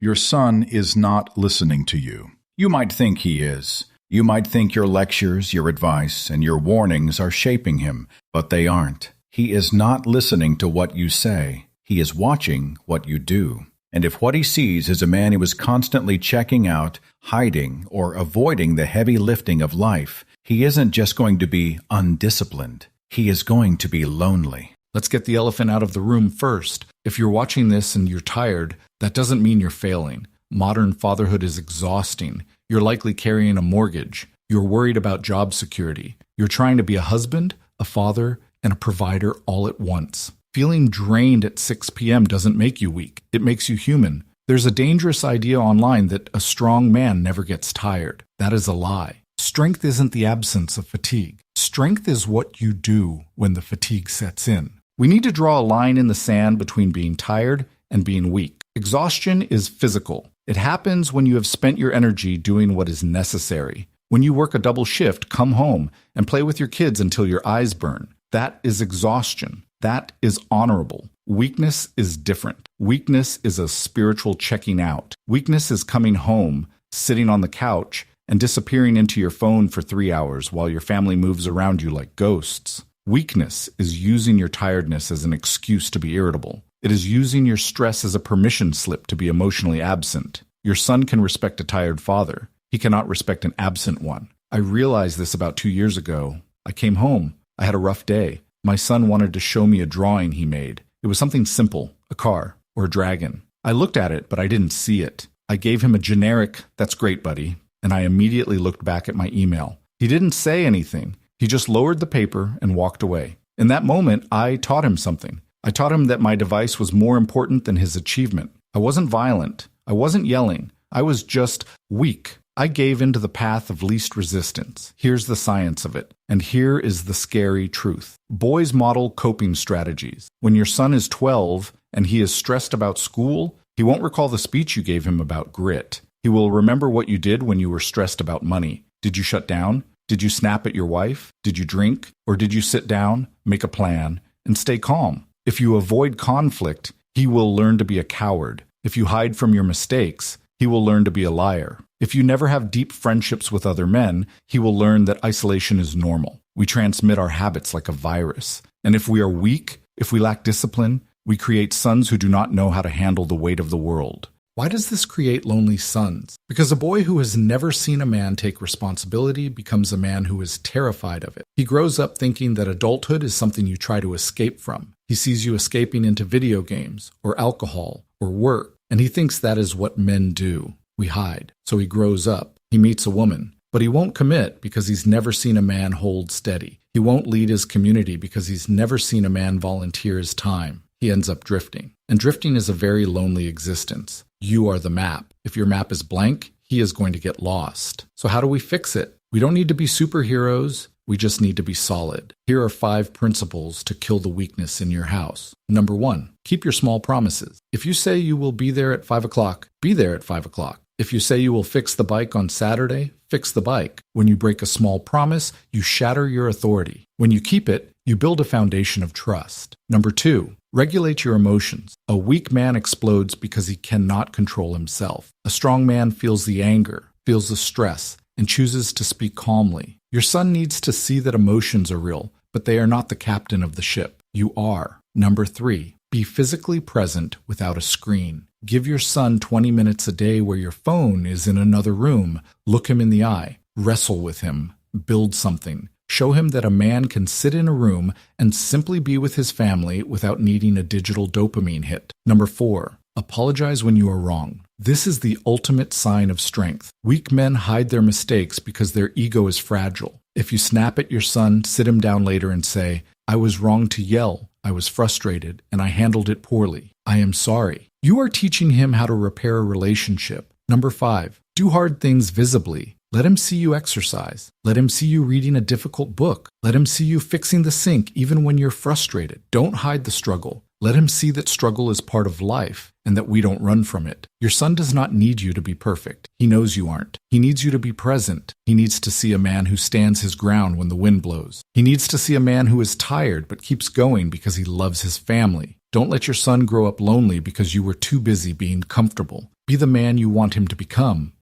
Your son is not listening to you. You might think he is. You might think your lectures, your advice, and your warnings are shaping him, but they aren't. He is not listening to what you say. He is watching what you do. And if what he sees is a man who is constantly checking out, hiding, or avoiding the heavy lifting of life, he isn't just going to be undisciplined. He is going to be lonely. Let's get the elephant out of the room first. If you're watching this and you're tired, that doesn't mean you're failing. Modern fatherhood is exhausting. You're likely carrying a mortgage. You're worried about job security. You're trying to be a husband, a father, and a provider all at once. Feeling drained at 6 p.m. doesn't make you weak. It makes you human. There's a dangerous idea online that a strong man never gets tired. That is a lie. Strength isn't the absence of fatigue. Strength is what you do when the fatigue sets in. We need to draw a line in the sand between being tired and being weak. Exhaustion is physical. It happens when you have spent your energy doing what is necessary. When you work a double shift, come home, and play with your kids until your eyes burn. That is exhaustion. That is honorable. Weakness is different. Weakness is a spiritual checking out. Weakness is coming home, sitting on the couch, and disappearing into your phone for 3 hours while your family moves around you like ghosts. Weakness is using your tiredness as an excuse to be irritable. It is using your stress as a permission slip to be emotionally absent. Your son can respect a tired father. He cannot respect an absent one. I realized this about 2 years ago. I came home. I had a rough day. My son wanted to show me a drawing he made. It was something simple, a car or a dragon. I looked at it, but I didn't see it. I gave him a generic, "That's great, buddy," and I immediately looked back at my email. He didn't say anything. He just lowered the paper and walked away. In that moment, I taught him something. I taught him that my device was more important than his achievement. I wasn't violent. I wasn't yelling. I was just weak. I gave into the path of least resistance. Here's the science of it. And here is the scary truth. Boys model coping strategies. When your son is 12 and he is stressed about school, he won't recall the speech you gave him about grit. He will remember what you did when you were stressed about money. Did you shut down? Did you snap at your wife? Did you drink? Or did you sit down, make a plan, and stay calm? If you avoid conflict, he will learn to be a coward. If you hide from your mistakes, he will learn to be a liar. If you never have deep friendships with other men, he will learn that isolation is normal. We transmit our habits like a virus. And if we are weak, if we lack discipline, we create sons who do not know how to handle the weight of the world. Why does this create lonely sons? Because a boy who has never seen a man take responsibility becomes a man who is terrified of it. He grows up thinking that adulthood is something you try to escape from. He sees you escaping into video games, or alcohol, or work, and he thinks that is what men do. We hide. So he grows up. He meets a woman. But he won't commit because he's never seen a man hold steady. He won't lead his community because he's never seen a man volunteer his time. He ends up drifting. And drifting is a very lonely existence. You are the map. If your map is blank, he is going to get lost. So how do we fix it? We don't need to be superheroes. We just need to be solid. Here are 5 principles to kill the weakness in your house. Number 1, keep your small promises. If you say you will be there at 5 o'clock, be there at 5 o'clock. If you say you will fix the bike on Saturday, fix the bike. When you break a small promise, you shatter your authority. When you keep it, you build a foundation of trust. Number 2, regulate your emotions. A weak man explodes because he cannot control himself. A strong man feels the anger, feels the stress, and chooses to speak calmly. Your son needs to see that emotions are real, but they are not the captain of the ship. You are. Number 3, be physically present without a screen. Give your son 20 minutes a day where your phone is in another room. Look him in the eye. Wrestle with him. Build something. Show him that a man can sit in a room and simply be with his family without needing a digital dopamine hit. Number 4, apologize when you are wrong. This is the ultimate sign of strength. Weak men hide their mistakes because their ego is fragile. If you snap at your son, sit him down later and say, "I was wrong to yell. I was frustrated, and I handled it poorly. I am sorry." You are teaching him how to repair a relationship. Number 5, do hard things visibly. Let him see you exercise. Let him see you reading a difficult book. Let him see you fixing the sink even when you're frustrated. Don't hide the struggle. Let him see that struggle is part of life and that we don't run from it. Your son does not need you to be perfect. He knows you aren't. He needs you to be present. He needs to see a man who stands his ground when the wind blows. He needs to see a man who is tired but keeps going because he loves his family. Don't let your son grow up lonely because you were too busy being comfortable. Be the man you want him to become.